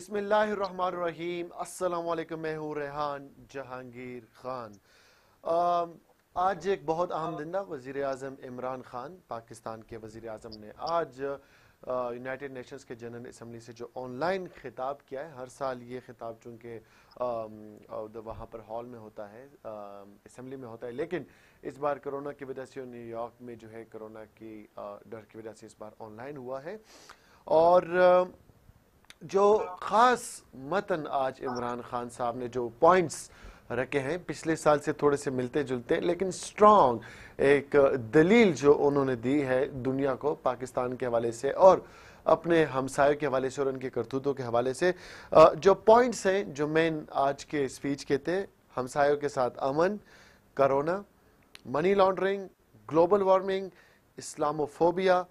बिस्मिल्लाहिर्रहमानिर्रहीम। अस्सलाम वालेकुम। मैं हूँ रेहान जहांगीर खान। आज एक बहुत अहम दिन था। वज़ीर आज़म इमरान खान, पाकिस्तान के वज़ीर आज़म ने आज यूनाइटेड नेशंस के जनरल असम्बली से जो ऑनलाइन खिताब किया है। हर साल ये खिताब चूँकि वहाँ पर हॉल में होता है, असम्बली में होता है, लेकिन इस बार कोरोना की वजह से न्यूयॉर्क में जो है कोरोना की डर की वजह से इस बार ऑनलाइन हुआ है। और जो ख़ास मतन आज इमरान खान साहब ने जो पॉइंट्स रखे हैं पिछले साल से थोड़े से मिलते जुलते लेकिन स्ट्रॉन्ग एक दलील जो उन्होंने दी है दुनिया को पाकिस्तान के हवाले से और अपने हमसायों के हवाले से और उनके करतूतों के हवाले से, जो पॉइंट्स हैं जो मेन आज के स्पीच के थे। हमसायों के साथ अमन, corona, money laundering, global warming, Islamophobia,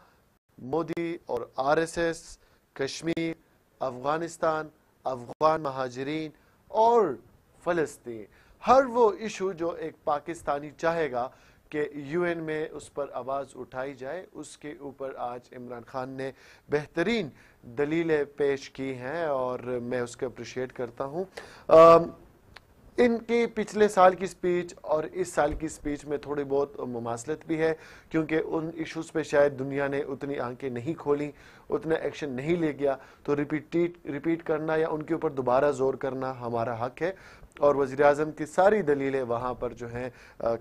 Modi और आरएसएस, कश्मीर, अफगानिस्तान, अफगान महाजरीन और फ़लस्तीन। हर वो इशू जो एक पाकिस्तानी चाहेगा कि यूएन में उस पर आवाज़ उठाई जाए, उसके ऊपर आज इमरान खान ने बेहतरीन दलीलें पेश की हैं और मैं उसको अप्रिशिएट करता हूँ। इनकी पिछले साल की स्पीच और इस साल की स्पीच में थोड़ी बहुत मुमासलत भी है, क्योंकि उन इश्यूज पे शायद दुनिया ने उतनी आंखें नहीं खोली, उतना एक्शन नहीं ले गया। तो रिपीट करना या उनके ऊपर दोबारा जोर करना हमारा हक है। और वज़ीर आज़म की सारी दलीलें वहाँ पर जो हैं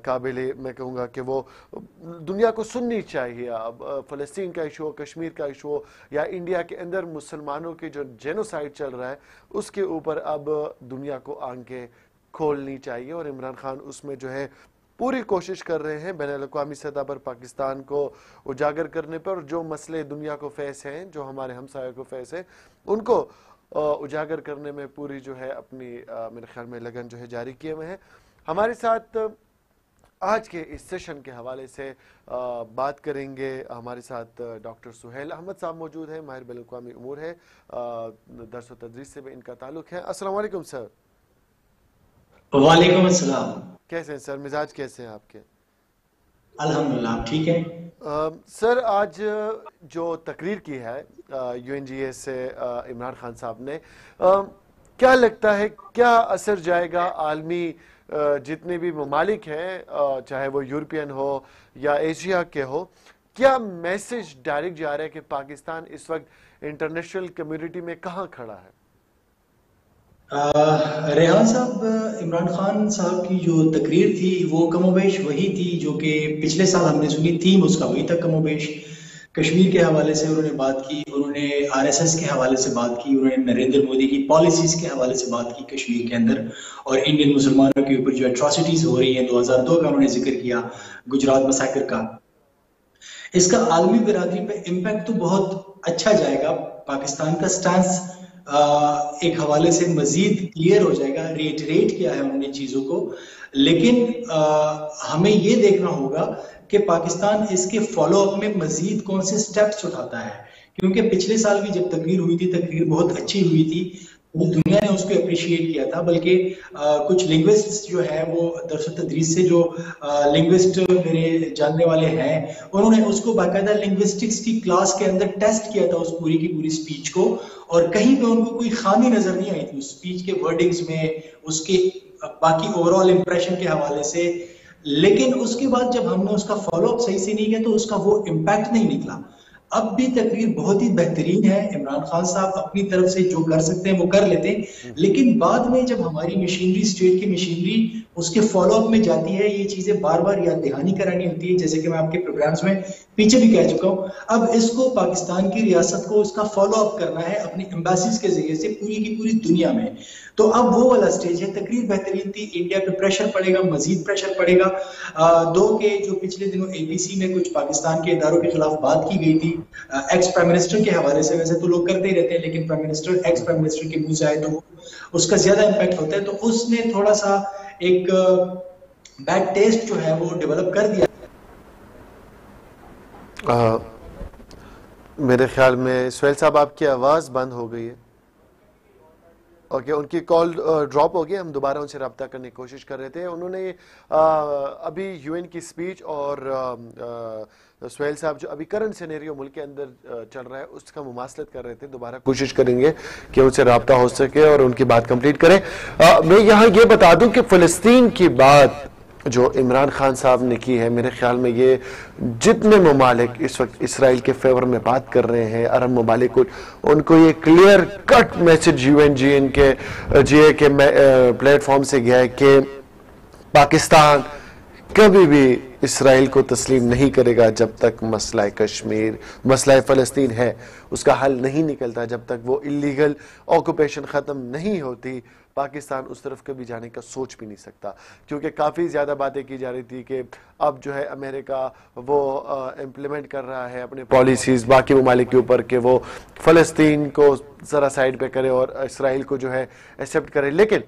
काबिल, मैं कहूँगा कि वो दुनिया को सुननी चाहिए। अब फ़लस्तीन का इशू हो, कश्मीर का इशू हो, या इंडिया के अंदर मुसलमानों के जो जेनोसाइड चल रहा है उसके ऊपर अब दुनिया को आंखें खोलनी चाहिए। और इमरान खान उसमें जो है पूरी कोशिश कर रहे हैं बैनुल-अक़वामी सतह पर पाकिस्तान को उजागर करने पर, और जो मसले दुनिया को फेस हैं, जो हमारे हमसायों को फेस है, उनको उजागर करने में पूरी जो है अपनी मेरे ख्याल में लगन जो है जारी किए हुए हैं। हमारे साथ आज के इस सेशन के हवाले से बात करेंगे। हमारे साथ डॉक्टर सुहेल अहमद साहब मौजूद हैं, माहिर बैनुल-अक़वामी उमूर है, दर्स व तदरीस से भी इनका ताल्लुक़ है। अस्सलाम वालेकुम सर। वालेकुम अस्सलाम। कैसे हैं सर, मिजाज कैसे हैं आपके? अल्हम्दुलिल्लाह ठीक है। सर आज जो तकरीर की है यूएनजीए से इमरान खान साहब ने, क्या लगता है क्या असर जाएगा आलमी जितने भी ममालिक हैं, चाहे वो यूरोपियन हो या एशिया के हो, क्या मैसेज डायरेक्ट जा रहा है कि पाकिस्तान इस वक्त इंटरनेशनल कम्युनिटी में कहाँ खड़ा है? रेहान साहब, इमरान खान साहब की जो तकरीर थी वो कमोबेश वही थी जो कि पिछले साल हमने सुनी। थीम उसका वही था कमोबेश। कश्मीर के हवाले से उन्होंने बात की, उन्होंने आरएसएस के हवाले से बात की, उन्होंने नरेंद्र मोदी की पॉलिसीज के हवाले से बात की कश्मीर के अंदर, और इंडियन मुसलमानों के ऊपर जो एट्रोसिटीज हो रही हैं 2002 का उन्होंने जिक्र किया, गुजरात मसाकर का। इसका आलमी बिरादरी पे इम्पैक्ट तो बहुत अच्छा जाएगा। पाकिस्तान का स्टांस एक हवाले से मजीद क्लियर हो जाएगा, रेट किया है उन्होंने चीजों को। लेकिन हमें ये देखना होगा कि पाकिस्तान इसके फॉलो अप में मजीद कौन से स्टेप्स उठाता है, क्योंकि पिछले साल भी जब तकरीर हुई थी, तकरीर बहुत अच्छी हुई थी, दुनिया ने उसको अप्रिशिएट किया था। बल्कि कुछ लिंग्विस्ट जो है वो दरस तदरीस से जो लिंग्विस्ट मेरे जानने वाले हैं, उन्होंने उसको बाकायदा लिंग्विस्टिक्स की क्लास के अंदर टेस्ट किया था उस पूरी की पूरी स्पीच को, और कहीं पे उनको कोई खामी नजर नहीं आई थी उस स्पीच के वर्डिंग्स में, उसके बाकी ओवरऑल इंप्रेशन के हवाले से। लेकिन उसके बाद जब हमने उसका फॉलोअप सही से नहीं किया तो उसका वो इम्पैक्ट नहीं निकला। अब भी तकरीर बहुत ही बेहतरीन है, इमरान खान साहब अपनी तरफ से जो कर सकते हैं वो कर लेते हैं, लेकिन बाद में जब हमारी मशीनरी, स्टेट की मशीनरी उसके फॉलोअप में जाती है, ये चीजें बार बार याद दहानी करानी होती है, जैसे कि मैं आपके प्रोग्राम्स में पीछे भी कह चुका हूँ। अब इसको पाकिस्तान की रियासत को उसका फॉलोअप करना है अपनी एम्बेसीज के जरिए से पूरी की पूरी दुनिया में। तो अब वो वाला स्टेज है। तकरीर बेहतरीन थी, इंडिया पे प्रेशर पड़ेगा, मजीद प्रेशर पड़ेगा। दो के जो पिछले दिनों एबीसी में कुछ पाकिस्तान के इदारों के खिलाफ बात की गई थी एक्स प्राइम मिनिस्टर के हवाले से, वैसे तो लोग करते ही रहते हैं, लेकिन prime minister, ex prime minister के मुंह से आए तो उसका ज्यादा इम्पैक्ट होता है। तो उसने थोड़ा सा एक बैड टेस्ट जो है वो डेवलप कर दिया। मेरे ख्याल में सुहेल साहब आपकी आवाज बंद हो गई है। ओके, उनकी कॉल ड्रॉप हो गई। हम दोबारा उनसे रब्ता करने की कोशिश कर रहे थे। उन्होंने अभी यूएन की स्पीच और सुहेल साहब जो अभी करंट सिनेरियो मुल्क के अंदर चल रहा है उसका मुमासलत कर रहे थे। दोबारा कोशिश करेंगे कि उनसे रब्ता हो सके और उनकी बात कंप्लीट करें। मैं यहाँ ये बता दूं कि फ़लस्तीन की बात जो इमरान खान साहब ने की है, मेरे ख्याल में ये जितने ममालिक इस वक्त इसराइल के फेवर में बात कर रहे हैं, अरब ममालिक, उनको ये क्लियर कट मैसेज यूएनजीएन के जीए के प्लेटफॉर्म से गया है कि पाकिस्तान कभी भी इसराइल को तस्लीम नहीं करेगा जब तक मसला कश्मीर, मसला फ़लस्तीन है उसका हल नहीं निकलता, जब तक वो इलीगल ऑक्यूपेशन ख़त्म नहीं होती पाकिस्तान उस तरफ कभी जाने का सोच भी नहीं सकता। क्योंकि काफ़ी ज़्यादा बातें की जा रही थी कि अब जो है अमेरिका वो इम्प्लीमेंट कर रहा है अपने पॉलिसीज़ बाकी ममालिक के ऊपर कि वो फ़लस्तीन को ज़रा साइड पे करे और इसराइल को जो है एक्सेप्ट करे। लेकिन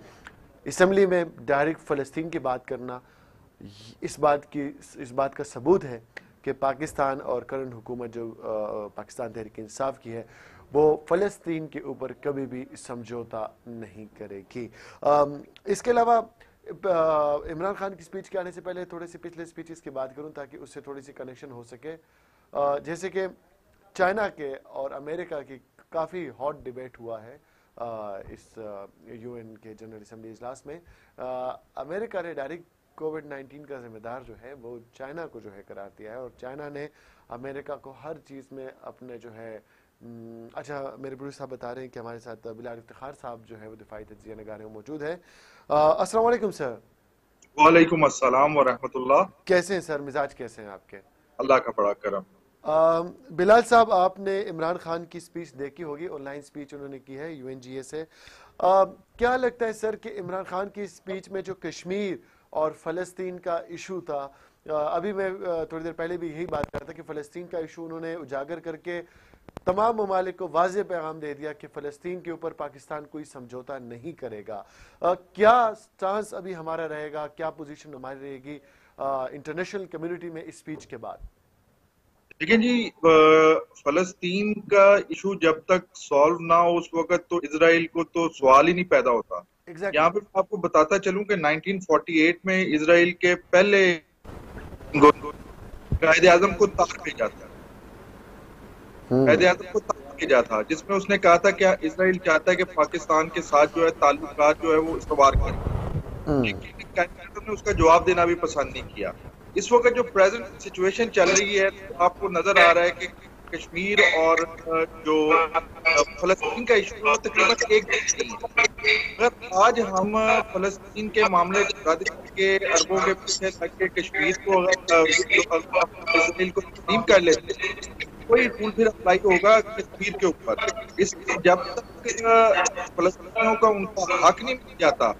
असम्बली में डायरेक्ट फ़लस्तीन की बात करना इस बात का सबूत है कि पाकिस्तान और करंट हुकूमत जो पाकिस्तान तहरीक इंसाफ की है वो फ़लस्तीन के ऊपर कभी भी समझौता नहीं करेगी। इसके अलावा इमरान खान की स्पीच के आने से पहले थोड़े से पिछले स्पीचेस की बात करूं ताकि उससे थोड़ी सी कनेक्शन हो सके। जैसे कि चाइना के और अमेरिका की काफ़ी हॉट डिबेट हुआ है इस यूएन के जनरल असम्बली इजलास में। अमेरिका ने डायरेक्ट कोविड-19 का जिम्मेदार जो है वो चाइना को जो है करार दिया है और चाइना ने अमेरिका को हर चीज़ में अपने जो है अच्छा, मेरे प्रोड्यूसर साहब बता रहे हैं कि हमारे साथ बिलाल इफ्तिखार साहब जो है वो दिफाई तज्ज़िया नगार में मौजूद है। अस्सलाम वालेकुम सर। वालेकुम अस्सलाम व रहमतुल्लाह। कैसे हैं सर, मिजाज कैसे हैं आपके? अल्लाह का बड़ा करम। बिलाल साहब, आपने इमरान खान की स्पीच देखी होगी, ऑनलाइन स्पीच उन्होंने की है यूएनजीए से। क्या लगता है सर कि इमरान खान की स्पीच में जो कश्मीर और फ़लस्तीन का इशू था, अभी मैं थोड़ी देर पहले भी यही बात कर रहा था कि फ़लस्तीन का इशू उन्होंने उजागर करके तमाम ममालिक को वाज़ेह पैगाम दे दिया कि फ़लस्तीन के ऊपर पाकिस्तान कोई समझौता नहीं करेगा। क्या स्टांस अभी हमारा रहेगा, क्या पोजीशन हमारी रहेगी इंटरनेशनल कम्युनिटी में इस स्पीच के बाद? देखिए जी, फ़लस्तीन का इशू जब तक सॉल्व ना हो उस वक्त तो इजराइल को तो सवाल ही नहीं पैदा होता। यहाँ पे मैं आपको बताता चलूं कि 1948 में इजराइल के पहले कायदे आजम को तार भेजा था, कायदे आजम को तार भेजा था जिसमें उसने कहा था कि इजराइल चाहता है कि पाकिस्तान के साथ जो है ताल्लुकात जो है वो इस्तवार करें। लेकिन कायदे आजम ने उसका जवाब देना भी पसंद नहीं किया। इस वक्त जो प्रेजेंट सिचुएशन चल रही है तो आपको नजर आ रहा है कि कश्मीर और जो फ़लस्तीन का इशू है तकरीबन एक। अगर आज हम फ़लस्तीन के मामले के अरबों के पीछे लग के कश्मीर को इसराइल को तस्लीम कर लेते कोई रूल फिर अप्लाई होगा कश्मीर के ऊपर। इस जब तक फ़लस्तीनियों का उनका हक नहीं मिल जाता,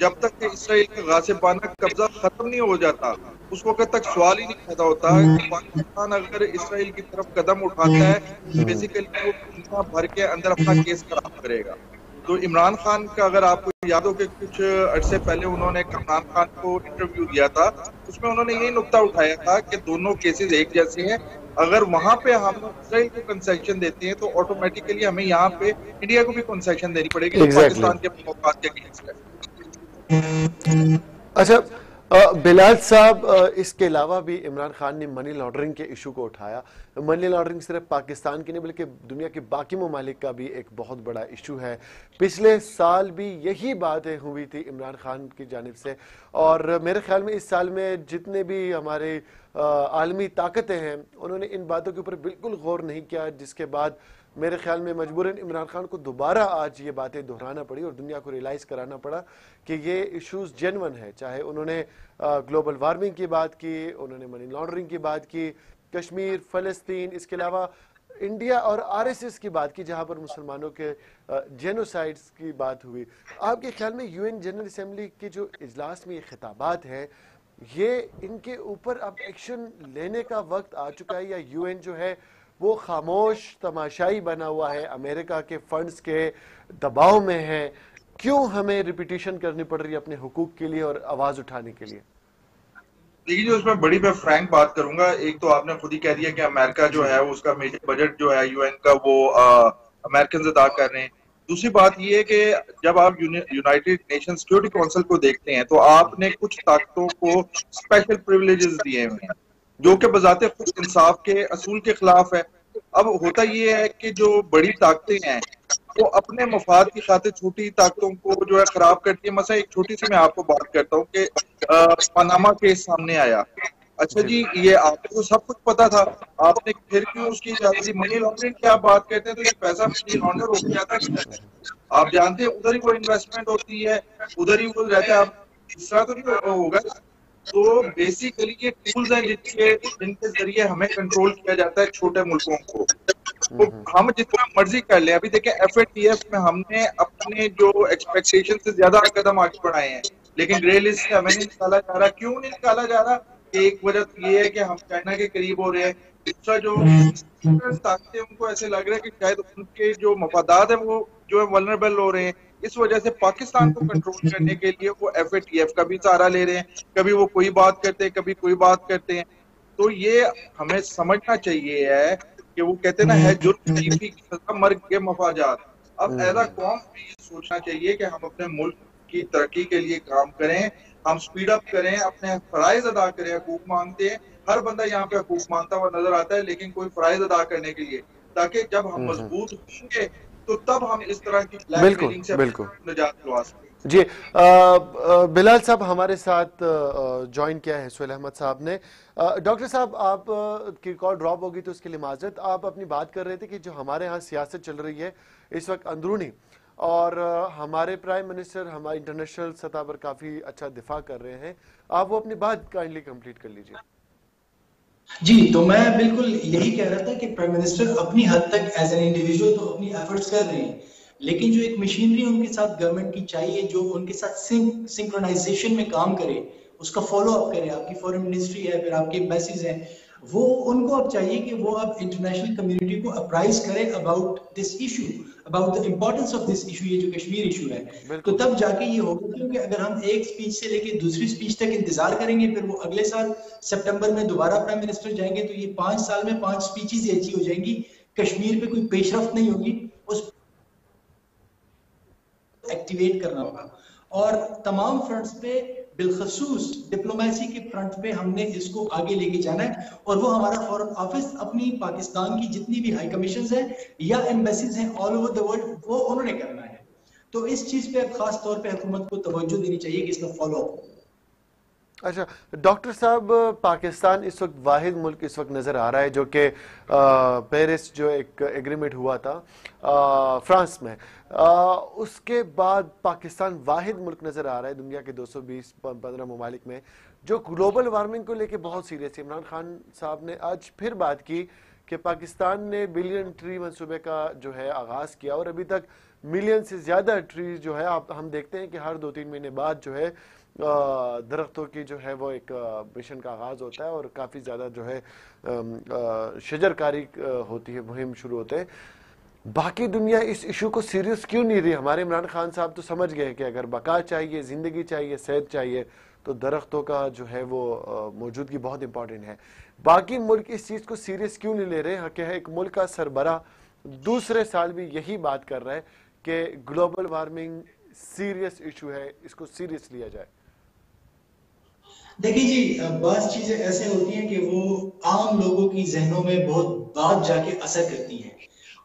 जब तक इसराइल का गासिबाना कब्जा खत्म नहीं हो जाता, उस वक्त तक सवाल ही नहीं पैदा होता है कि पाकिस्तान अगर इसराइल की तरफ कदम उठाता है तो बेसिकली वो दुनिया भर के अंदर अपना केस खराब करेगा। तो इमरान खान का अगर आपको याद हो कि कुछ अरसे पहले उन्होंने इमरान खान को इंटरव्यू दिया था, उसमें उन्होंने यही नुक्ता उठाया था कि दोनों केसेस एक जैसे हैं। अगर वहां पे हम इसराइल को कंसेशन देते हैं तो ऑटोमेटिकली हमें यहाँ पे इंडिया को भी कंसेशन देनी पड़ेगी पाकिस्तान के मौक़ात के अगेंस्ट है। अच्छा बिलाल साहब, इसके अलावा भी इमरान खान ने मनी लॉन्ड्रिंग के इशू को उठाया। मनी लॉन्ड्रिंग सिर्फ पाकिस्तान की नहीं बल्कि दुनिया के बाकी ममालिक का भी एक बहुत बड़ा इशू है। पिछले साल भी यही बातें हुई थी इमरान खान की जानिब से और मेरे ख्याल में इस साल में जितने भी हमारे आलमी ताकतें हैं उन्होंने इन बातों के ऊपर बिल्कुल गौर नहीं किया, जिसके बाद मेरे ख्याल में मजबूरन इमरान खान को दोबारा आज ये बातें दोहराना पड़ी और दुनिया को रियलाइज़ कराना पड़ा कि ये इश्यूज जेन्युइन है। चाहे उन्होंने ग्लोबल वार्मिंग की बात की, उन्होंने मनी लॉन्ड्रिंग की बात की, कश्मीर, फ़लस्तीन, इसके अलावा इंडिया और आरएसएस की बात की जहां पर मुसलमानों के जेनोसाइड्स की बात हुई। आपके ख्याल में यूएन जनरल असेंबली के जो इजलास में ये खिताबात हैं, ये इनके ऊपर अब एक्शन लेने का वक्त आ चुका है या यूएन जो है वो खामोश तमाशाई बना हुआ है, अमेरिका के फंड्स के दबाव में है? क्यों हमें रिपीटिशन करनी पड़ रही है अपने हुकूक के लिए और आवाज उठाने के लिए? देखिए जो उसमें बड़ी मैं फ्रैंक बात करूंगा, एक तो आपने खुद ही कह दिया कि अमेरिका जो है उसका मेजर बजट जो है यूएन का वो अमेरिकन अदा कर रहे हैं। दूसरी बात ये है कि जब आप यूनाइटेड नेशन सिक्योरिटी काउंसिल को देखते हैं तो आपने कुछ ताकतों को स्पेशल प्रिविलेजेस दिए हुए हैं जो कि बजाते खुद इंसाफ के असूल के खिलाफ है। अब होता ये है कि जो बड़ी ताकतें हैं वो अपने मफाद की खातिर छोटी ताकतों को जो है खराब करती है। मसला एक छोटी सी मैं आपको बात करता हूँ कि पनामा केस सामने आया। अच्छा जी, ये आपको तो सब कुछ पता था, आपने फिर क्यों उसकी इजाजत दी? मनी लॉन्ड्रिंग की आप बात करते हैं तो ये पैसा मनी लॉन्डर हो जाता है। आप जानते हैं उधर ही वो इन्वेस्टमेंट होती है, उधर ही वो रहता है। आप इस तरह तो नहीं होगा। तो बेसिकली ये टूल्स हैं जिनके जरिए हमें कंट्रोल किया जाता है छोटे मुल्कों को। तो हम जितना मर्जी कर ले। अभी देखें FATF में हमने अपने जो एक्सपेक्टेशन से ज्यादा कदम आगे बढ़ाए हैं, लेकिन ग्रे लिस्ट से हमें नहीं निकाला जा रहा। क्यों नहीं निकाला जा रहा? एक वजह तो ये है कि हम चाइना के करीब हो रहे हैं। दूसरा जो ताकतें उनको ऐसे लग रहा है कि शायद उनके जो मफादात है वो जो है वल्नरेबल हो रहे हैं। इस वजह से पाकिस्तान को कंट्रोल करने के लिए वो FATF का भी सहारा ले रहे हैं। कभी वो कोई बात करते हैं, कभी कोई बात करते हैं। तो ये हमें समझना चाहिए है कि वो कहते ना है जुर्म की सजा मर्ग के मफाजात। अब ऐसा कौम भी ये सोचना चाहिए कि हम अपने मुल्क की तरक्की के लिए काम करें, हम स्पीड अप करें, अपने फराइज अदा करें। हकूक मांगते हैं, हर बंदा यहाँ पे हकूक मांगता हुआ नजर आता है, लेकिन कोई फराइज अदा करने के लिए, ताकि जब हम मजबूत होंगे तो तब हम इस तरह की ब्लैकमेलिंग से निजात दिलवा सकते हैं। जी, बिलाल साहब हमारे साथ ज्वाइन किया है सुहेल अहमद साहब ने। डॉक्टर साहब, आप की कॉल ड्रॉप होगी तो उसके लिए माजरत। आप अपनी बात कर रहे थे कि जो हमारे यहाँ सियासत चल रही है इस वक्त अंदरूनी, और हमारे प्राइम मिनिस्टर हमारे इंटरनेशनल सतह पर काफी अच्छा दिफा कर रहे हैं। आप वो अपनी बात काइंडली कंप्लीट कर लीजिए। जी, तो मैं बिल्कुल यही कह रहा था कि प्राइम मिनिस्टर अपनी हद तक एज एन इंडिविजुअल तो अपनी एफर्ट्स कर रहे हैं, लेकिन जो एक मशीनरी उनके साथ गवर्नमेंट की चाहिए जो उनके साथ सिंक्रोनाइजेशन में काम करे, उसका फॉलो अप करे। आपकी फॉरेन मिनिस्ट्री है, फिर आपकी एम्बेसीज हैं, वो उनको अब चाहिए कि वो अब इंटरनेशनल कम्युनिटी को अप्राइज करें about this issue, about the importance of this issue, ये जो कश्मीर इशू है। तो तब जाके ये होगा, क्योंकि अगर हम एक स्पीच से लेके दूसरी स्पीच तक इंतजार करेंगे, फिर वो अगले साल सितंबर में दोबारा प्राइम मिनिस्टर जाएंगे, तो ये 5 साल में 5 स्पीचेस ऐसी हो जाएंगी, कश्मीर पे कोई पेशरफ्त नहीं होगी। उस एक्टिवेट करना होगा, और तमाम फ्रंट्स पे बिलखसूस डिप्लोमेसी के फ्रंट पे हमने इसको आगे लेके जाना है। और वो हमारा फॉरेन ऑफिस अपनी पाकिस्तान की जितनी भी हाई कमीशंस हैं या एम्बेसीज हैं ऑल ओवर द वर्ल्ड, वो उन्होंने करना है। तो इस चीज पे खास तौर पे हुकूमत को तवज्जो देनी चाहिए कि इसका फॉलो अप। अच्छा डॉक्टर साहब, पाकिस्तान इस वक्त वाहिद मुल्क इस वक्त नज़र आ रहा है जो कि पेरिस जो एक एग्रीमेंट हुआ था फ्रांस में, उसके बाद पाकिस्तान वाहिद मुल्क नज़र आ रहा है दुनिया के 220-15 ममालिक में जो ग्लोबल वार्मिंग को लेके बहुत सीरियस है। इमरान खान साहब ने आज फिर बात की कि पाकिस्तान ने बिलियन ट्री मंसूबे का जो है आगाज़ किया, और अभी तक मिलियन से ज़्यादा ट्रीज जो है हम देखते हैं कि हर 2-3 महीने बाद जो है दरख्तों की जो है वो एक मिशन का आगाज़ होता है, और काफ़ी ज़्यादा जो है शजरकारी होती है, मुहिम शुरू होते हैं। बाकी दुनिया इस इशू को सीरियस क्यों नहीं रही? हमारे इमरान खान साहब तो समझ गए कि अगर बका चाहिए, ज़िंदगी चाहिए, सेहत चाहिए, तो दरख्तों का जो है वो मौजूदगी बहुत इंपॉर्टेंट है। बाकी मुल्क इस चीज़ को सीरियस क्यों नहीं ले रहे? कि एक मुल्क का सरबरा दूसरे साल भी यही बात कर रहा है कि ग्लोबल वार्मिंग सीरियस इशू है, इसको सीरियस लिया जाए। देखिए जी, बात चीजें ऐसे होती हैं कि वो आम लोगों की जहनों में बहुत बाद जाके असर करती हैं,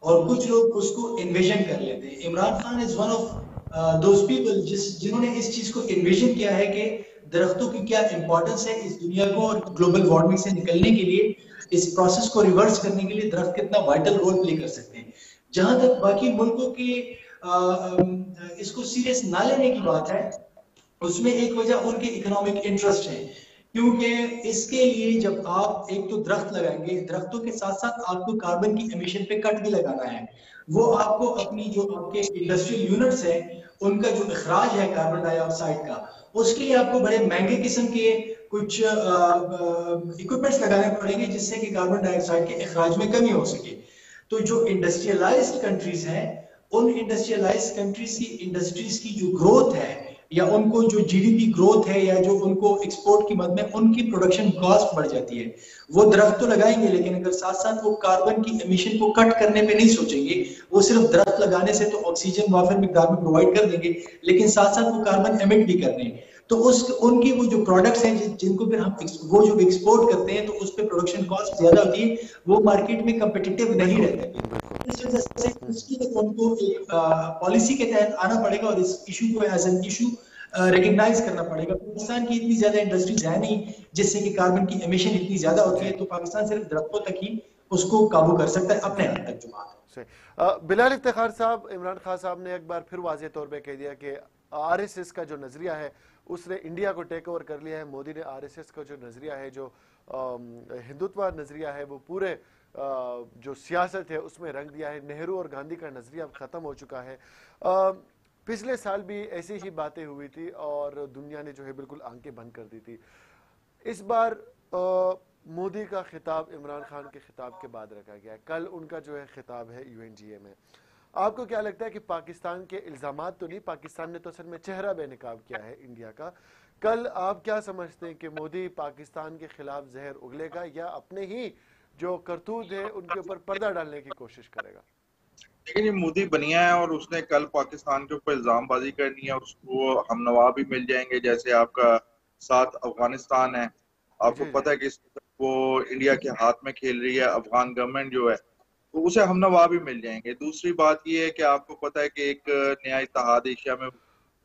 और कुछ लोग उसको इन्विजन कर लेते हैं। Imran Khan is one of those people जिन्होंने इस चीज को इन्विजन किया है कि दरख्तों की क्या इंपॉर्टेंस है इस दुनिया को, और ग्लोबल वार्मिंग से निकलने के लिए, इस प्रोसेस को रिवर्स करने के लिए दरख्त कितना वाइटल रोल प्ले कर सकते हैं। जहां तक बाकी मुल्कों की इसको सीरियस ना लेने की बात है, उसमें एक वजह उनके इकोनॉमिक इंटरेस्ट है, क्योंकि इसके लिए जब आप एक तो दरख्त लगाएंगे, दरख्तों के साथ साथ आपको कार्बन की एमिशन पे कट भी लगाना है। वो आपको अपनी जो आपके इंडस्ट्रियल यूनिट्स है उनका जो इखराज है कार्बन डाइऑक्साइड का, उसके लिए आपको बड़े महंगे किस्म के कुछ इक्विपमेंट्स लगाने पड़ेंगे जिससे कि कार्बन डाइऑक्साइड के इखराज में कमी हो सके। तो जो इंडस्ट्रियलाइज्ड कंट्रीज हैं, उन इंडस्ट्रियलाइज्ड कंट्रीज की इंडस्ट्रीज की जो ग्रोथ है या उनको जो जीडीपी ग्रोथ है या जो उनको एक्सपोर्ट की मद में उनकी प्रोडक्शन कॉस्ट बढ़ जाती है। वो दरख्त तो लगाएंगे, लेकिन अगर साथ साथ वो कार्बन की एमिशन को कट करने पे नहीं सोचेंगे, वो सिर्फ दरख्त लगाने से तो ऑक्सीजन वाफिर मिकदार में प्रोवाइड कर देंगे, लेकिन साथ साथ वो कार्बन एमिट भी कर रहे हैं। तो उस उनकी वो जो प्रोडक्ट्स हैं जिनको फिर हम वो जो एक्सपोर्ट करते हैं, तो उस पर प्रोडक्शन कॉस्ट ज्यादा होती है, वो मार्केट में कंपिटिटिव नहीं रहते। इस वजह से इसलिए उनको एक पॉलिसी के तहत आना पड़ेगा और इस इशू को एज एन इशू रिकग्नाइज करना पड़ेगा। पाकिस्तान की इतनी ज्यादा इंडस्ट्रीज है नहीं जिससे कि कार्बन की एमिशन इतनी ज्यादा होती है, तो पाकिस्तान सिर्फ दरख्तों तक ही उसको काबू कर सकता है अपने हद तक। जो बात बिलाल इफ्तिखार साहब, इमरान खान साहब ने एक बार फिर वाज़ेह तौर पे कह दिया कि आरएसएस का जो नजरिया है उसने इंडिया को टेक ओवर कर लिया है। मोदी ने आरएसएस का जो नजरिया है, जो हिंदुत्व नजरिया है, वो पूरे जो सियासत है उसमें रंग दिया है। नेहरू और गांधी का नजरिया अब खत्म हो चुका है। पिछले साल भी ऐसी ही बातें हुई थी और दुनिया ने जो है बिल्कुल आंखें बंद कर दी थी। इस बार मोदी का खिताब इमरान खान के खिताब के बाद रखा गया है। कल उनका जो है खिताब है यूएनजीए में। आपको क्या लगता है कि पाकिस्तान के इल्जामात तो नहीं, पाकिस्तान ने तो असल में चेहरा बेनकाब किया है इंडिया का। कल आप क्या समझते हैं कि मोदी पाकिस्तान के खिलाफ जहर उगलेगा या अपने ही जो करतूत है उनके ऊपर पर्दा डालने की कोशिश करेगा? लेकिन ये मोदी बनिया है और उसने कल पाकिस्तान के ऊपर इल्जामबाजी करनी है, उसको हम नवा भी मिल जाएंगे। जैसे आपका साथ अफगानिस्तान है, आपको पता है कि वो इंडिया के हाथ में खेल रही है अफगान गवर्नमेंट जो है, तो उसे हम नवा भी मिल जाएंगे। दूसरी बात ये है कि आपको पता है कि एक नया इत्तेहाद एशिया में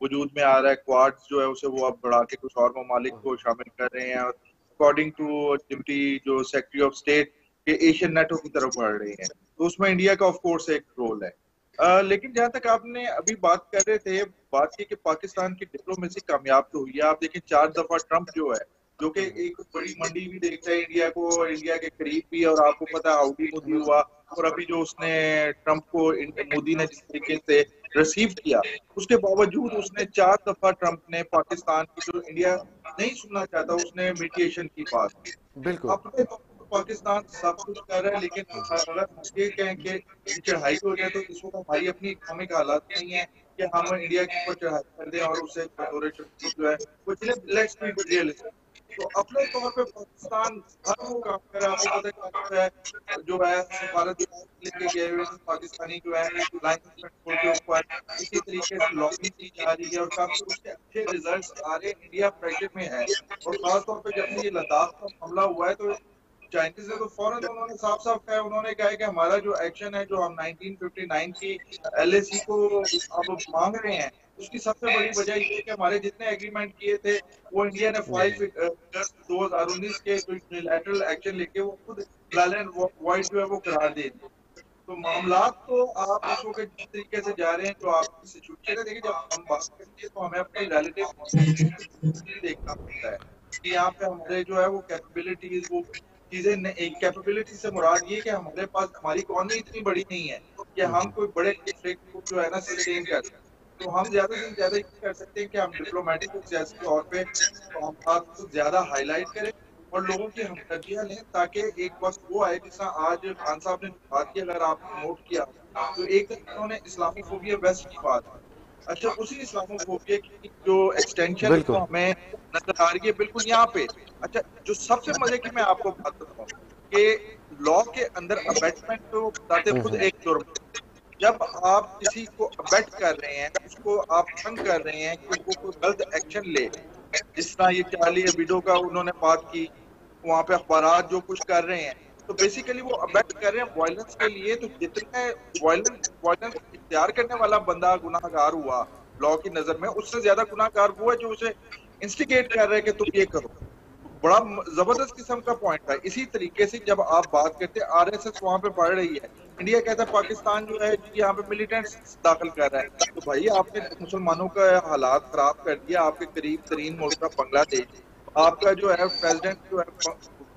वजूद में आ रहा है, क्वाड्स जो है उसे वो अब बढ़ा के कुछ और ममालिक को शामिल कर रहे हैं और अकॉर्डिंग टू डिप्टी जो सेक्रेटरी ऑफ स्टेट के एशियन नेटो की तरफ बढ़ रहे हैं, तो उसमें इंडिया का ऑफ कोर्स एक रोल है। लेकिन जहां तक आपने अभी बात कर रहे थे, बात की कि पाकिस्तान की डिप्लोमेसी कामयाब तो हुई है। आप देखें 4 दफा ट्रंप जो है, जो कि एक बड़ी मंडी भी देखता है इंडिया को, इंडिया के करीब भी, और आपको पता है हाउडी मोदी हुआ, और अभी जो उसने ट्रंप को मोदी ने जिस तरीके से रिसीव किया, उसके बावजूद उसने 4 दफा ट्रंप ने पाकिस्तान की जो इंडिया नहीं सुनना चाहता उसने मीडिएशन की बात। बिल्कुल अपने पाकिस्तान सब कुछ कर रहा है, लेकिन अगर ये कहें कि चढ़ाई हो जाए तो इस वक्त हमारी अपनी इकोनॉमिक हालात नहीं है कि हम इंडिया के ऊपर चढ़ाई कर दें और उसे जो है लेट्स बी रियलिस्टिक। तो अपने तौर पे पाकिस्तान हर वो काम कर रहा है। आपको पता है जो है सफारत लेके गए हुए पाकिस्तानी जो है लाइन के ऊपर इसी तरीके से लॉबिंग की जा रही है और काफी उसके अच्छे रिजल्ट्स आ रहे हैं। इंडिया प्रेशर में है और खासतौर पर जब से ये लद्दाख का हमला हुआ है तो चाइनीज ने तो फौरन उन्होंने साफ साफ कहा, उन्होंने कहा कि हमारा जो एक्शन है, जो हम 1959 की एलएसी को अब मांग रहे हैं, उसकी सबसे बड़ी वजह ये है कि हमारे जितने एग्रीमेंट किए थे वो इंडिया ने 5 अगस्त 2019 के यूनिलैटरल एक्शन लेके वो खुद नल एंड वॉइड जो है वो करार दे दी। तो मामलात तो आप इसको के जिस तरीके से जा रहे हैं, जो आप सिचुएशन है, देखिए जब हम बात करते हैं तो हमें अपने रिलेटिव देखना पड़ता है कि यहाँ पे हमारे जो है वो कैपेबिलिटीज, वो चीजें, एक कैपेबिलिटी से मुराद ये कि हमारे पास हमारी इकोनॉमी इतनी बड़ी नहीं है कि हम कोई बड़े को जो है ना सस्टेन कर सकते। तो हम ज्यादा से ज्यादा ये कर सकते हैं कि हम डिप्लोमेटिक और सियासी तौर पे तो हम बात को ज्यादा हाईलाइट करें और लोगों की हमदर्दियां लें, ताकि एक वक्त वो आए जिसका आज खान साहब ने बात की, अगर आपने नोट किया तो एक उन्होंने इस्लामोफोबिया वेस्ट की बात। अच्छा, उसी इस्लामोफोबिया की जो एक्सटेंशन तो हमें नजर आ रही है बिल्कुल यहाँ पे। अच्छा, जो सबसे मजे की मैं आपको बात बताऊं कि लॉ के अंदर अबेटमेंट तो बताते खुद एक जुर्म। जब आप किसी को अबेट कर रहे हैं, उसको आप तंग कर रहे हैं कि वो कोई गलत एक्शन ले, जिस तरह ये चार्ली एबिडो का उन्होंने बात की, वहाँ पे अखबार जो कुछ कर रहे हैं, तो बेसिकली वो अबेट कर रहे हैं वायलेंस के लिए। तो जितने वायलेंस इख्तियार करने वाला बंदा गुनाहगार हुआ लॉ की नजर में, उससे ज्यादा गुनाहगार वो है जो उसे इंस्टिगेट कर रहे हैं कि तुम ये करो। बड़ा जबरदस्त किस्म का पॉइंट था। इसी तरीके से जब आप बात करते हैं आरएसएस वहां पे बढ़ रही है, इंडिया कहता है पाकिस्तान जो है यहाँ पे मिलिटेंट्स दाखिल कर रहा है, तो भाई आपने मुसलमानों का हालात खराब कर दिया। आपके करीब तरीन मुल्क बांग्लादेश, आपका जो है प्रेसिडेंट जो है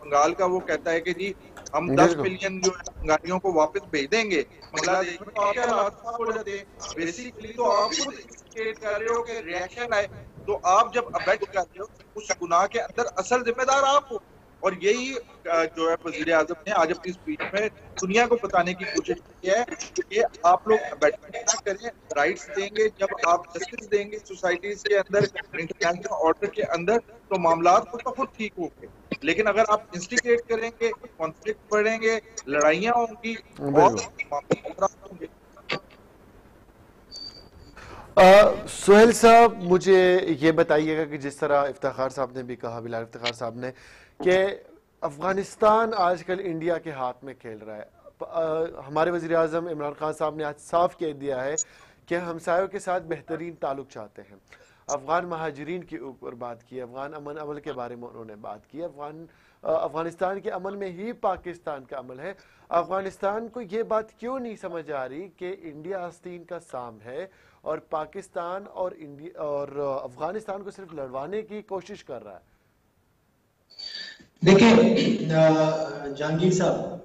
बंगाल का, वो कहता है कि जी हम 10 मिलियन जो है बंगालियों को वापस भेज देंगे बांग्लादेश में। तो आपके हालात हो जाते हैं। बेसिकली तो आप खुद इंडिकेट कर रहे हो कि रिएक्शन आए, तो आप जब अबेट कर रहे हो उस गुनाह के अंदर असल जिम्मेदार आप हो और यही जो है वजीर आजम ने आज अपनी स्पीच में दुनिया को बताने की कोशिश की है कि आप लोग अबेटमेंट ना करें, राइट्स देंगे, जब आप जस्टिस देंगे सोसाइटीज के अंदर, इंटरनेशनल ऑर्डर के अंदर, तो मामला खुद ब खुद ठीक होंगे। लेकिन अगर आप इंस्टिगेट करेंगे, कॉन्फ्लिक्ट बढ़ेंगे, लड़ाइयाँ होंगी और मामले खराब होंगे। सुहेल साहब, मुझे ये बताइएगा कि जिस तरह इफ्तिखार साहब ने भी कहा, बिलाल इफ्तिखार साहब ने, कि अफगानिस्तान आजकल इंडिया के हाथ में खेल रहा है। हमारे वज़ीर आज़म इमरान खान साहब ने आज साफ कह दिया है कि हमसायों के साथ बेहतरीन ताल्लुक चाहते हैं। अफगान महाजरीन के ऊपर बात की, अफगान अमन अमल के बारे में उन्होंने बात की। अफगानिस्तान के अमल में ही पाकिस्तान का अमल है। अफगानिस्तान को ये बात क्यों नहीं समझ आ रही कि इंडिया आस्तीन का साम है और पाकिस्तान और इंडिया और अफगानिस्तान को सिर्फ लड़वाने की कोशिश कर रहा है? देखिए जहांगीर साहब,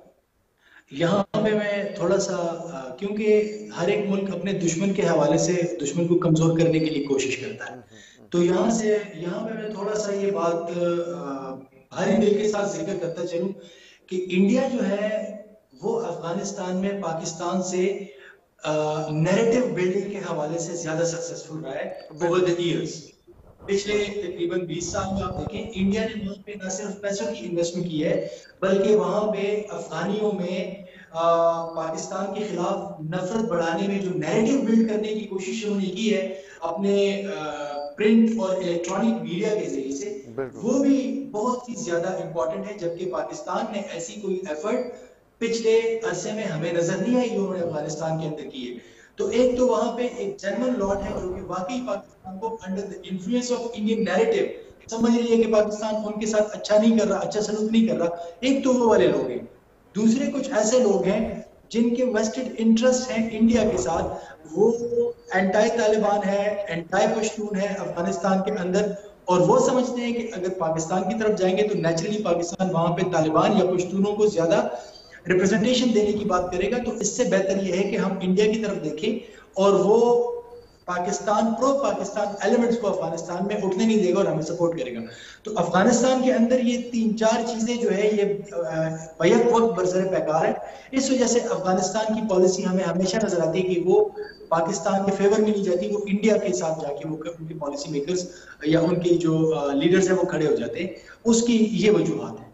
यहाँ पे मैं थोड़ा सा, क्योंकि हर एक मुल्क अपने दुश्मन के हवाले से दुश्मन को कमजोर करने के लिए कोशिश करता है, तो यहाँ पे मैं थोड़ा सा ये बात भारी दिल के साथ जिक्र करता चलूं कि इंडिया जो है वो अफगानिस्तान में पाकिस्तान से नैरेटिव बिल्डिंग के हवाले से ज्यादा सक्सेसफुल रहा है ओवर द इयर्स। पिछले तकरीबन 20 साल में आप देखें, इंडिया ने वहां पे न सिर्फ पैसों की इन्वेस्टमेंट की है, बल्कि वहां पे अफगानियों में पाकिस्तान के खिलाफ नफरत बढ़ाने में जो नैरेटिव बिल्ड करने की कोशिश उन्होंने की है अपने प्रिंट और इलेक्ट्रॉनिक मीडिया के जरिए से, वो भी बहुत ही ज्यादा इंपॉर्टेंट है। जबकि पाकिस्तान ने ऐसी कोई एफर्ट पिछले अरसे में हमें नजर नहीं आई जो उन्होंने अफगानिस्तान के अंदर की है। तो एक तो वहां पे एक जनरल लॉट है जो कि वाकई पाकिस्तान को under the influence of Indian narrative समझ रही है कि पाकिस्तान उनके साथ अच्छा नहीं कर रहा, अच्छा सलूक नहीं कर रहा। एक तो वो वाले लोग हैं। दूसरे कुछ ऐसे लोग हैं जिनके वेस्टेड इंटरेस्ट हैं इंडिया के साथ, वो एंटाई तालिबान है, एंटाई पश्तून है अफगानिस्तान के अंदर, और वो समझते हैं कि अगर पाकिस्तान की तरफ जाएंगे तो नेचुरली पाकिस्तान वहां पे तालिबान या पश्तूनों को ज्यादा रिप्रेजेंटेशन देने की बात करेगा। तो इससे बेहतर यह है कि हम इंडिया की तरफ देखें और वो पाकिस्तान प्रो पाकिस्तान एलिमेंट्स को अफगानिस्तान में उठने नहीं देगा और हमें सपोर्ट करेगा। तो अफगानिस्तान के अंदर ये 3-4 चीजें जो है ये बैक वक्त बरसर पैकार है। इस वजह से अफगानिस्तान की पॉलिसी हमें हमेशा नजर आती है कि वो पाकिस्तान के फेवर में नहीं जाती, वो इंडिया के साथ जाके वो उनके पॉलिसी मेकर्स या उनके जो लीडर्स है वो खड़े हो जाते हैं। उसकी ये वजूहत है।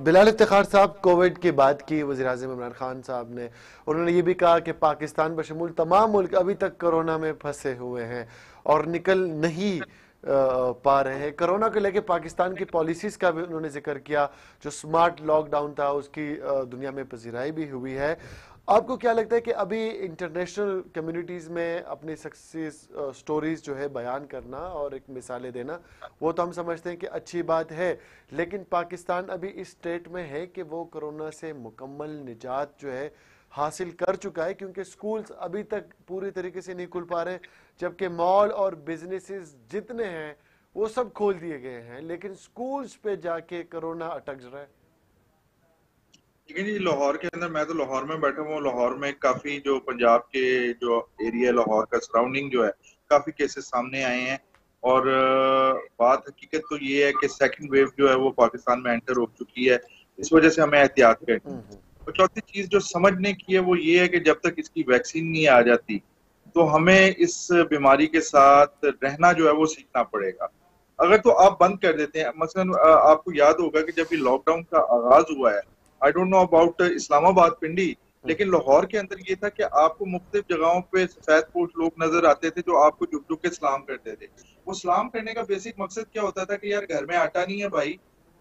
बिलाल इफ्तिखार साहब, कोविड की बात की वज़ीर आज़म इमरान खान साहब ने, उन्होंने ये भी कहा कि पाकिस्तान बशमूल तमाम मुल्क अभी तक कोरोना में फंसे हुए हैं और निकल नहीं पा रहे हैं। कोरोना को लेके पाकिस्तान की पॉलिसीज़ का भी उन्होंने जिक्र किया। जो स्मार्ट लॉकडाउन था उसकी दुनिया में पजीराई भी हुई है। आपको क्या लगता है कि अभी इंटरनेशनल कम्युनिटीज़ में अपनी सक्सेस स्टोरीज जो है बयान करना और एक मिसालें देना, वो तो हम समझते हैं कि अच्छी बात है, लेकिन पाकिस्तान अभी इस स्टेट में है कि वो कोरोना से मुकम्मल निजात जो है हासिल कर चुका है, क्योंकि स्कूल्स अभी तक पूरी तरीके से नहीं खुल पा रहे, जबकि मॉल और बिजनेसेस जितने हैं वो सब खोल दिए गए हैं, लेकिन स्कूल्स पे जाके कोरोना अटक रहा है। लेकिन जी लाहौर के अंदर, मैं तो लाहौर में बैठा हूँ, लाहौर में काफी जो पंजाब के जो एरिया लाहौर का सराउंडिंग जो है काफी केसेस सामने आए हैं। और बात हकीकत तो ये है कि सेकंड वेव जो है वो पाकिस्तान में एंटर हो चुकी है, इस वजह से हमें एहतियात करनी है। और चौथी चीज जो समझने की है वो ये है कि जब तक इसकी वैक्सीन नहीं आ जाती तो हमें इस बीमारी के साथ रहना जो है वो सीखना पड़ेगा। अगर तो आप बंद कर देते हैं, मसलन आपको याद होगा कि जब ये लॉकडाउन का आगाज हुआ है, I don't know about Islamabad Pindi, लेकिन लाहौर के अंदर ये था कि आपको मुख्तलिफ जगहों पे सफेद पोश लोग नजर आते थे जो आपको झुक झुक के सलाम करते थे। वो सलाम करने का बेसिक मकसद क्या होता था कि यार घर में आटा नहीं है भाई,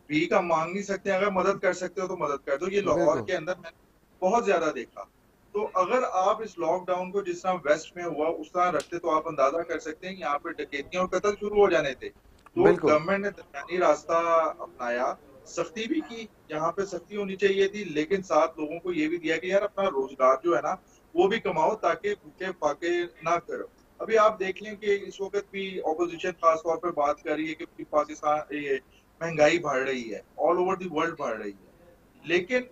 भीख हम मांग नहीं सकते, अगर मदद कर सकते हो तो मदद कर दो। ये लाहौर के अंदर मैंने बहुत ज्यादा देखा। तो अगर आप इस लॉकडाउन को जिस तरह वेस्ट में हुआ उस तरह रखते तो आप अंदाजा कर सकते हैं यहाँ पे डकैतियां और कत्ल शुरू हो जाने थे। तो गवर्नमेंट ने दरमियानी रास्ता अपनाया, सख्ती भी की, यहाँ पे सख्ती होनी चाहिए थी, लेकिन साथ लोगों को ये भी दिया कि यार अपना रोजगार जो है ना वो भी कमाओ ताकि भूखे फाके ना करो। अभी आप देख लें कि इस वक्त भी ऑपोजिशन खासतौर पर बात कर रही है कि पाकिस्तान ये महंगाई बढ़ रही है, ऑल ओवर द वर्ल्ड बढ़ रही है, लेकिन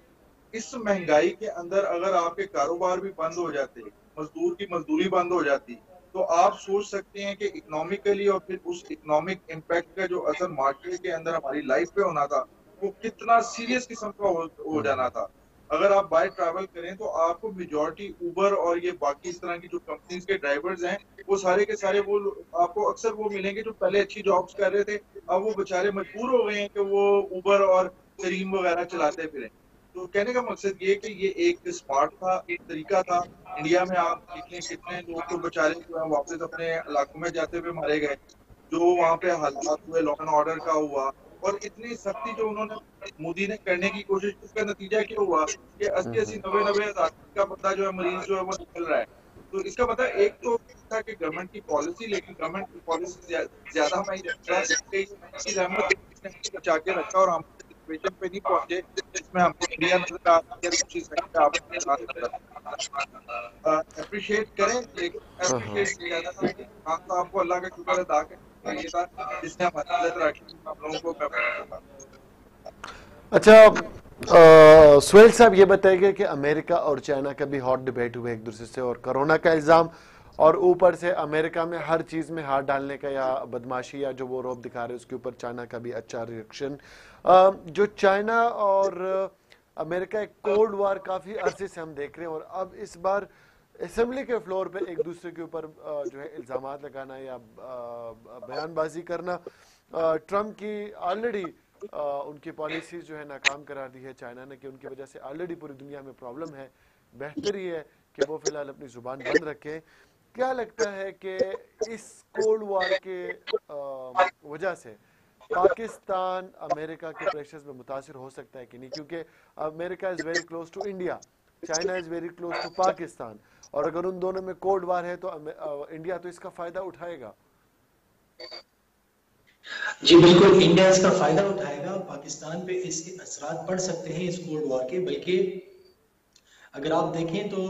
इस महंगाई के अंदर अगर आपके कारोबार भी बंद हो जाते, मजदूर की मजदूरी बंद हो जाती, तो आप सोच सकते हैं कि इकोनॉमिकली और फिर उस इकोनॉमिक इम्पैक्ट का जो असर मार्केट के अंदर हमारी लाइफ पे होना था वो कितना सीरियस किस्म का हो जाना था। अगर आप बाय ट्रैवल करें तो आपको मेजॉरिटी उबर और ये बाकी इस तरह की जो कंपनीज के ड्राइवर्स हैं वो सारे के सारे वो आपको अक्सर वो मिलेंगे जो पहले अच्छी जॉब्स कर रहे थे, अब वो बेचारे मजबूर हो गए हैं कि वो उबर और करीम वगैरह चलाते फिरें। तो कहने का मकसद ये कि ये एक स्मार्ट था, एक तरीका था। इंडिया में आप देखें कितने लोग तो बेचारे जो है वापस अपने इलाकों में जाते हुए मारे गए, जो वहाँ पे हालात हुए लॉ एंड ऑर्डर का हुआ, और इतनी सख्ती जो उन्होंने मोदी ने करने की कोशिश, उसका नतीजा क्या हुआ कि 80-80, 90-90 हजार का बंदा जो है मरीज जो है वो निकल रहा है। तो इसका मतलब एक तो था कि गवर्नमेंट की पॉलिसी, लेकिन गवर्नमेंट की पॉलिसी ज्यादा मैं रहमत बचा के रखा और हम सिचुएशन पे नहीं पहुंचे जिसमें हमको इंडिया नजर आ रही है, दूसरी साइड पे आप अप्रिशिएट करें, लेकिन अप्रिशिएट ज्यादा आपको अल्लाह का शुक्र अदा करें ये था जिसने हमारी मदद रखी हम लोगों को। अच्छा सुहेल साहब, ये बताइए कि अमेरिका और चाइना का भी हॉट डिबेट हुए एक दूसरे से, और कोरोना का इल्ज़ाम, और ऊपर से अमेरिका में हर चीज़ में हाथ डालने का या बदमाशी या जो वो रौब दिखा रहे हैं उसके ऊपर चाइना का भी अच्छा रिएक्शन। जो चाइना और अमेरिका एक कोल्ड वार काफ़ी अरसे से हम देख रहे हैं, और अब इस बार असेंबली के फ्लोर पे एक दूसरे के ऊपर जो है इल्ज़ामात लगाना या बयानबाजी करना, ट्रम्प की ऑलरेडी उनकी पॉलिसी जो है नाकाम करार दी है चाइना ने कि उनकी वजह से ऑलरेडी पूरी दुनिया में प्रॉब्लम है, बेहतर ही है कि वो फिलहाल अपनी जुबान बंद रखें। क्या लगता है कि इस कोल्ड वार के वजह से पाकिस्तान अमेरिका के प्रेशर्स में मुतासिर हो सकता है कि नहीं, क्योंकि America is very close to India, China is very close to Pakistan, और अगर उन दोनों में कोल्ड वार है तो इंडिया तो इसका फ़ायदा उठाएगा। जी बिल्कुल, इंडिया इसका फायदा उठाएगा, पाकिस्तान पे इसके असरात पड़ सकते हैं इस कोल्ड वॉर के, बल्कि अगर आप देखें तो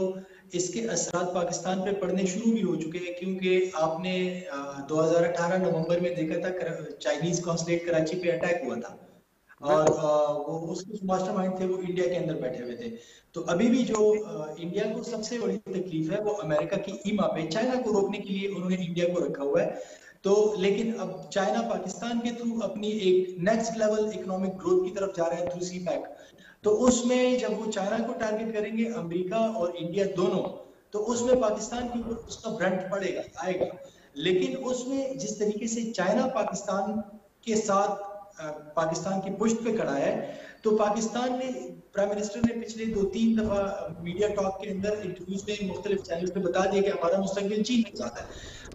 इसके असरात पाकिस्तान पे पड़ने शुरू भी हो चुके हैं, क्योंकि आपने 2018 नवंबर में देखा था चाइनीज कॉन्सुलेट कराची पे अटैक हुआ था, और वो उसके जो मास्टरमाइंड थे वो इंडिया के अंदर बैठे हुए थे। तो अभी भी जो इंडिया को सबसे बड़ी तकलीफ है वो अमेरिका की ईमा पे, चाइना को रोकने के लिए उन्होंने इंडिया को रखा हुआ है। तो लेकिन अब चाइना पाकिस्तान के थ्रू अपनी एक नेक्स्ट लेवल इकोनॉमिक ग्रोथ की तरफ जा रहा है थ्रू सी पैक, तो उसमें जब वो चाइना को टारगेट करेंगे, अमेरिका और इंडिया दोनों, तो उसमें पाकिस्तान के ऊपर उसका ब्रंट पड़ेगा, आएगा। लेकिन उसमें जिस तरीके से चाइना पाकिस्तान के साथ पाकिस्तान की पुष्ट पे खड़ा है, तो पाकिस्तान ने, प्राइम मिनिस्टर ने पिछले 2-3 दफा मीडिया टॉक के अंदर इंटरव्यूज में मुख्तलिफ चैनल पे बता दिया कि हमारा मुस्तकबिल चीन के साथ है।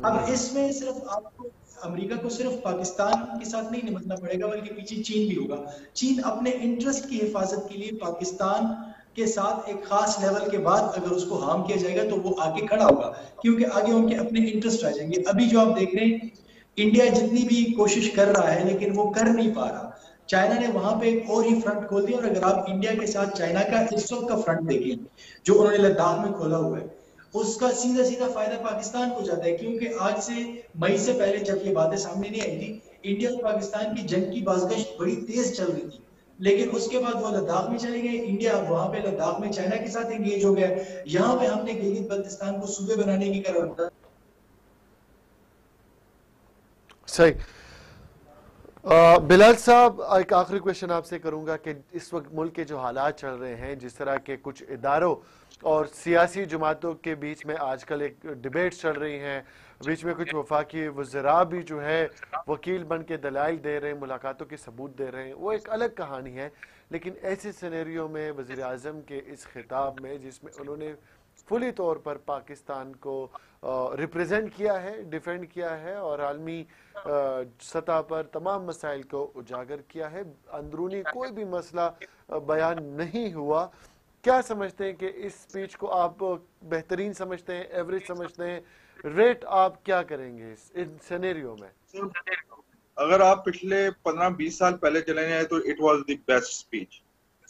अब इसमें सिर्फ आपको अमेरिका को सिर्फ पाकिस्तान के साथ नहीं निपटना पड़ेगा, बल्कि पीछे चीन भी होगा। चीन अपने इंटरेस्ट की हिफाजत के लिए पाकिस्तान के साथ एक खास लेवल के बाद अगर उसको हार्म किया जाएगा तो वो आगे खड़ा होगा, क्योंकि आगे उनके अपने इंटरेस्ट आ जाएंगे। अभी जो आप देख रहे हैं, इंडिया जितनी भी कोशिश कर रहा है लेकिन वो कर नहीं पा रहा, चाइना ने वहां पे एक और ही फ्रंट खोल दिया। और अगर आप इंडिया के साथ चाइना का इस वक्त का फ्रंट देखें जो उन्होंने लद्दाख में खोला हुआ है, उसका सीधा सीधा फायदा पाकिस्तान को जाता है, क्योंकि आज से मई से पहले जब ये बातें सामने नहीं आई थी, इंडिया और पाकिस्तान की जंग की बाज़गश्त बड़ी तेज चल रही थी, लेकिन उसके बाद वो लद्दाख में चले गए। इंडिया वहां पे लद्दाख में चाइना के साथ एंगेज हो गया। यहाँ पे हमने गिलगित बल्तिस्तान को सूबे बनाने की करार। सही। बिलाल साहब, एक आखिरी क्वेश्चन आपसे करूंगा कि इस वक्त मुल्क के जो हालात चल रहे हैं, जिस तरह के कुछ इदारों और सियासी जमातों के बीच में आजकल एक डिबेट चल रही हैं, बीच में कुछ वफाकी वज़रा भी जो है वकील बन के दलाइल दे रहे हैं, मुलाकातों के सबूत दे रहे हैं, वो एक अलग कहानी है। लेकिन ऐसे सिनेरियो में वज़ीर आज़म के इस खिताब में, जिसमें उन्होंने फुली तौर पर पाकिस्तान को रिप्रेजेंट किया है, डिफेंड किया है, और आलमी सतह पर तमाम मसाइल को उजागर किया है, अंदरूनी कोई भी मसला बयान नहीं हुआ, क्या समझते हैं कि इस स्पीच को आप बेहतरीन समझते हैं, एवरेज समझते हैं, रेट आप क्या करेंगे इन सिनेरियो में? अगर आप पिछले 15-20 साल पहले चले जाए तो it was the best speech.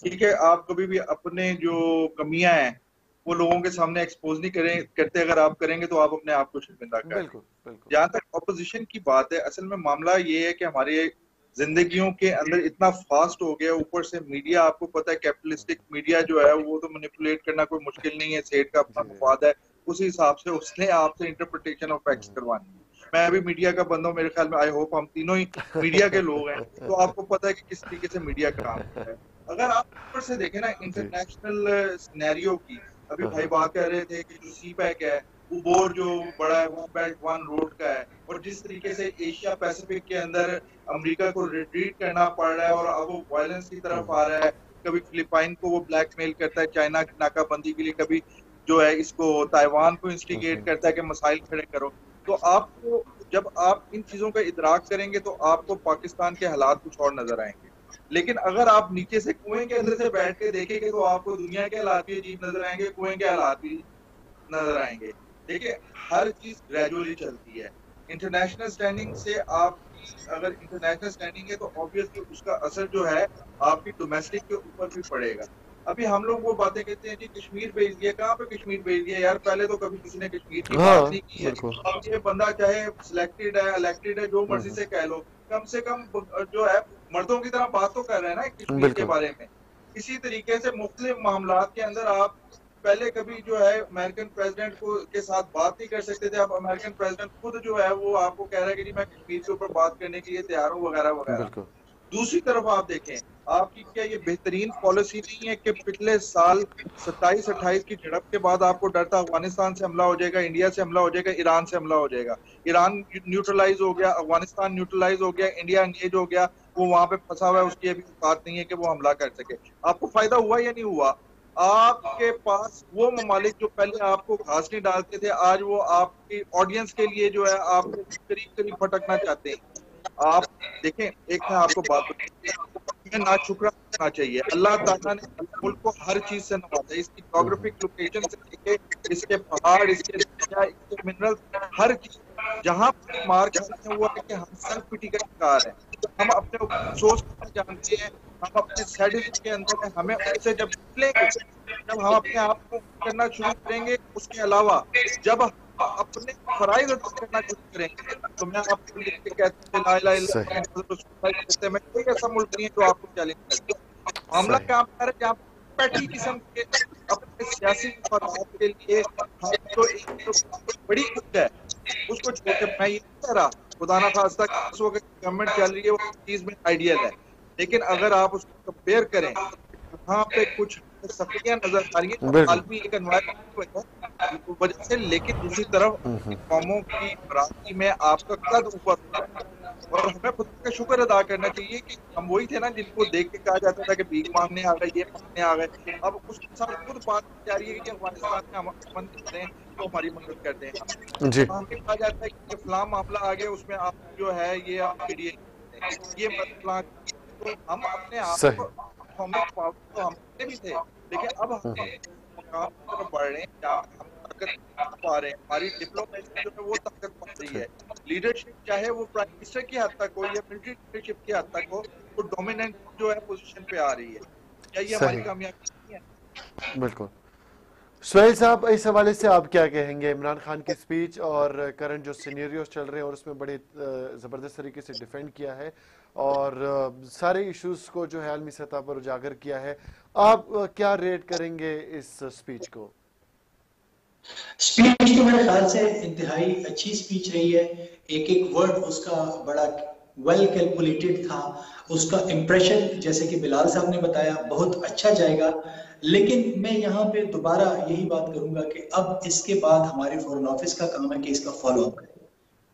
ठीक है, आप कभी भी अपने जो कमियां हैं वो लोगों के सामने एक्सपोज नहीं करते, अगर आप करेंगे तो आप अपने आप को शर्मिंदा करेंगे। जहां तक अपोजिशन की बात है, असल में मामला ये है कि हमारे जिंदगियों के अंदर इतना फास्ट हो गया, ऊपर से मीडिया, आपको पता है कैपिटलिस्टिक मीडिया जो है वो तो मैनिपुलेट करना कोई मुश्किल नहीं है, सेठ का अपना मफाद है, उसी हिसाब से उसने आपसे इंटरप्रिटेशन ऑफ फैक्ट्स करवानी है। मैं अभी मीडिया का बंदा हूँ, मेरे ख्याल में आई होप हम तीनों ही मीडिया के लोग हैं, तो आपको पता है कि किस तरीके से मीडिया काम करता है। अगर आप ऊपर से देखें ना इंटरनेशनल सिनेरियो की, अभी भाई बात कर रहे थे कि जो सी पैक है वो बोर्ड जो बड़ा है वन बेल्ट वन रोड का है, और जिस तरीके से एशिया पैसिफिक के अंदर अमेरिका को रिट्रीट करना पड़ रहा है और अब वो वायलेंस की तरफ आ रहा है, कभी फिलिपाइन को वो ब्लैकमेल करता है चाइना की नाकाबंदी के लिए, कभी जो है इसको ताइवान को इंस्टिगेट करता है कि मसाइल खड़े करो। तो आपको जब आप इन चीजों का इदराक करेंगे तो आपको पाकिस्तान के हालात कुछ और नजर आएंगे। लेकिन अगर आप नीचे से कुएं के अंदर से बैठ के देखेंगे तो आपको दुनिया के हालात भी अजीब नजर आएंगे, कुएं के हालात भी नजर आएंगे। देखिए हर चीज ग्रेजुअली चलती है। इंटरनेशनल स्टैंडिंग से आपकी अगर इंटरनेशनल स्टैंडिंग है तो ऑब्वियसली उसका असर जो है आपकी डोमेस्टिक के ऊपर भी पड़ेगा। अभी हम लोग वो बातें कहते हैं कि कश्मीर भेज दिया, कहाँ पे कश्मीर भेज दिया यार, पहले तो कभी किसी ने कश्मीर की बात नहीं की है। अब ये बंदा चाहे सिलेक्टेड है इलेक्टेड है जो मर्जी से कह लो, कम से कम जो है मर्दों की तरह बात तो कर रहे हैं ना कश्मीर के बारे में। इसी तरीके से मुख्तलिफ मामलात के अंदर आप पहले कभी जो है अमेरिकन प्रेसिडेंट को के साथ बात नहीं कर सकते थे, अब अमेरिकन प्रेसिडेंट खुद जो है वो आपको कह रहा है कि जी मैं कश्मीर के ऊपर बात करने के लिए तैयार हूँ वगैरह वगैरह। दूसरी तरफ आप देखें, आपकी क्या ये बेहतरीन पॉलिसी नहीं है कि पिछले साल 27-28 की झड़प के बाद आपको डर था अफगानिस्तान से हमला हो जाएगा, इंडिया से हमला हो जाएगा, ईरान से हमला हो जाएगा। ईरान न्यूट्रलाइज हो गया, अफगानिस्तान न्यूट्रलाइज हो गया, इंडिया एंगेज हो गया, वो वहां पे फंसा हुआ है, उसकी अभी औकात नहीं है कि वो हमला कर सके। आपको फायदा हुआ या नहीं हुआ? आपके पास वो ममालिक जो पहले आपको घास नहीं डालते थे, आज वो आपकी ऑडियंस के लिए जो है आपको करीब करीब भटकना चाहते हैं। आप देखें, एक मैं आपको बात बताऊं, ना शुक्र करना चाहिए। अल्लाह ताला ने मुल्क को हर चीज से नवाजा, इसकी जोग्राफिक लोकेशन से लेके इसके पहाड़, इसके मिनरल, हर चीज। जहाँ मार खाने हुआ है कि हम सेल्फ पिटी का शिकार है, हम अपने अफसोस करना जानते हैं, हम अपने सैडिज्म के अंदर में हमें उससे जब निकलेंगे, जब हम अपने आप को करना शुरू करेंगे, उसके अलावा जब अपने फराइज अदा करना शुरू करेंगे, तो मैं आपको लिख के कहते हैं मैं कोई ऐसा मुल्क नहीं है जो आपको चैलेंज करे। मामला क्या है, जहाँ पैटी किस्म के अपने सियासी मफादात के लिए जो एक बड़ी कुछ है उसको छोड़ के मैं ये कह रहा खुदा ना खास्ता इस वक्त गवर्नमेंट चल रही है वो चीज में आइडियल है, लेकिन अगर आप उसको कंपेयर करें वहाँ पे कुछ सख्तियां नजर आ रही है आलमी एक एनवायरमेंट की वजह से। लेकिन दूसरी तरफ कौमों की बरादरी में आपका कद ऊपर होता है, और हमें खुद का शुक्र अदा करना चाहिए कि हम वही थे ना जिनको देख के कहा जाता था कि भीख मांगने आ गए, ये मांगने आ गए। अब उसके साथ खुद बात जा रही है कि अफगानिस्तान में हम मंदिर करें तो हमारी मदद कर दें। हमें कहा जाता है कि फलां मामला आ गया, उसमें आप जो है ये आप ये मसला, तो हम अपने आप को तो हमने भी थे, लेकिन अब हम मकाम की तरफ बढ़ रहे हैं जहाँ हम ताकत पा रहे हैं, हमारी डिप्लोमेसी जो है वो ताकत पा रही है। लीडरशिप चाहे वो प्राइम मिनिस्टर की हद तक हो या मिलिट्री लीडरशिप की हद तक हो, वो डोमिनेंट जो है पोजीशन पे आ रही है। क्या ये हमारी कामयाबी नहीं है? बिल्कुल। सुहेल साहब, इस हवाले से आप क्या कहेंगे? इमरान खान की स्पीच और करंट जो सिनेरियोज चल रहे हैं और उसमें बड़े ज़बरदस्त तरीके से डिफेंड किया है और सारे इश्यूज को जो है आलमी सतह पर उजागर किया है। आप क्या रेट करेंगे इस स्पीच को? स्पीच तो मेरे ख्याल से इंतहाई अच्छी स्पीच रही है। एक एक वर्ड उसका बड़ा वेल कैलकुलेटेड था, उसका इम्प्रेशन जैसे कि बिलाल साहब ने बताया बहुत अच्छा जाएगा। लेकिन मैं यहाँ पे दोबारा यही बात करूंगा कि अब इसके बाद हमारे फॉरेन ऑफिस का काम है कि इसका फॉलो अप करें।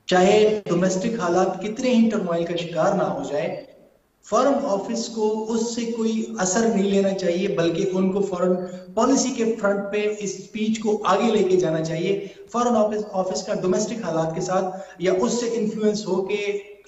चाहे डोमेस्टिक हालात कितने ही टर्मोइल का शिकार ना हो जाए, फॉरेन ऑफिस को उससे कोई असर नहीं लेना चाहिए, बल्कि उनको फॉरेन पॉलिसी के फ्रंट पे इस स्पीच को आगे लेके जाना चाहिए। फॉरेन ऑफिस का डोमेस्टिक हालात के साथ या उससे इन्फ्लुएंस होके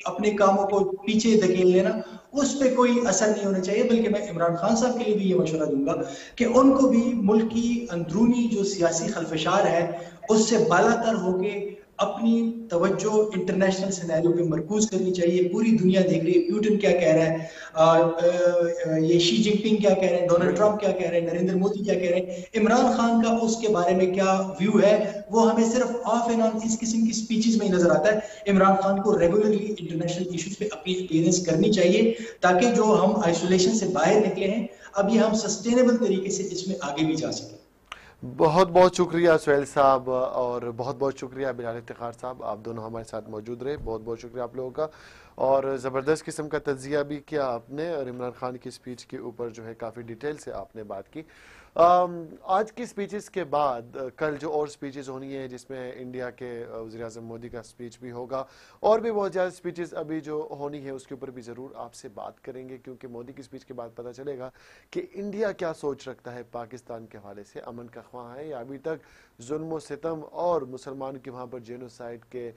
अपने कामों को पीछे धकेल लेना, उस पर कोई असर नहीं होना चाहिए। बल्कि मैं इमरान खान साहब के लिए भी ये मशवरा दूंगा कि उनको भी मुल्क की अंदरूनी जो सियासी खलफशार है उससे बालातर होके अपनी तवज्जो इंटरनेशनल सिनेरियो पे मरकूज करनी चाहिए। पूरी दुनिया देख रही है पुतिन क्या कह रहा है, ये शी जिनपिंग क्या कह रहे हैं, डोनाल्ड ट्रंप क्या कह रहे हैं, नरेंद्र मोदी क्या कह रहे हैं, इमरान खान का उसके बारे में क्या व्यू है, वो हमें सिर्फ ऑफ एंड ऑन इस किस्म की स्पीचेस में ही नजर आता है। इमरान खान को रेगुलरली इंटरनेशनल इश्यूज पे अपनी अपीयरेंस करनी चाहिए ताकि जो हम आइसोलेशन से बाहर निकले हैं अब ये हम सस्टेनेबल तरीके से इसमें आगे भी जा सकें। बहुत बहुत शुक्रिया सुहेल साहब और बहुत बहुत शुक्रिया बिलाल इफ्तिखार साहब, आप दोनों हमारे साथ मौजूद रहे। बहुत बहुत शुक्रिया आप लोगों का। और ज़बरदस्त किस्म का तज्जिया भी किया आपने और इमरान खान की स्पीच के ऊपर जो है काफ़ी डिटेल से आपने बात की। आज की स्पीचेस के बाद कल जो और स्पीचेस होनी है जिसमें इंडिया के वज़ीर आज़म मोदी का स्पीच भी होगा और भी बहुत ज़्यादा स्पीचेस अभी जो होनी है उसके ऊपर भी ज़रूर आपसे बात करेंगे, क्योंकि मोदी की स्पीच के बाद पता चलेगा कि इंडिया क्या सोच रखता है पाकिस्तान के हवाले से, अमन का ख्वाह है या अभी तक जुल्म सितम और मुसलमान की वहाँ पर जेनोसाइड के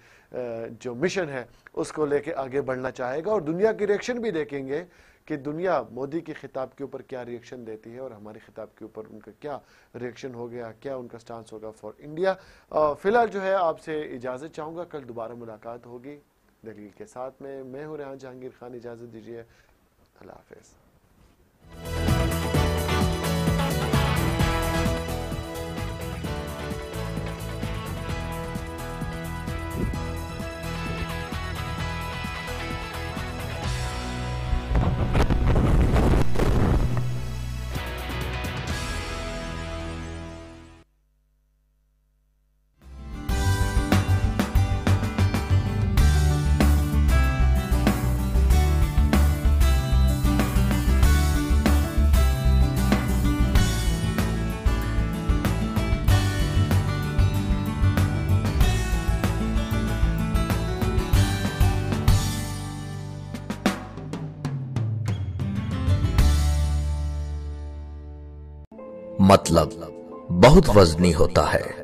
जो मिशन है उसको लेके आगे बढ़ना चाहेगा। और दुनिया की रिएक्शन भी देखेंगे कि दुनिया मोदी के खिताब के ऊपर क्या रिएक्शन देती है और हमारे खिताब के ऊपर उनका क्या रिएक्शन हो गया, क्या उनका स्टांस होगा फॉर इंडिया। फिलहाल जो है आपसे इजाज़त चाहूँगा, कल दोबारा मुलाकात होगी दलील के साथ में। मैं हूँ रेहान जहांगीर खान, इजाज़त दीजिए, अल्लाह हाफिज़। मतलब बहुत वजनी होता है।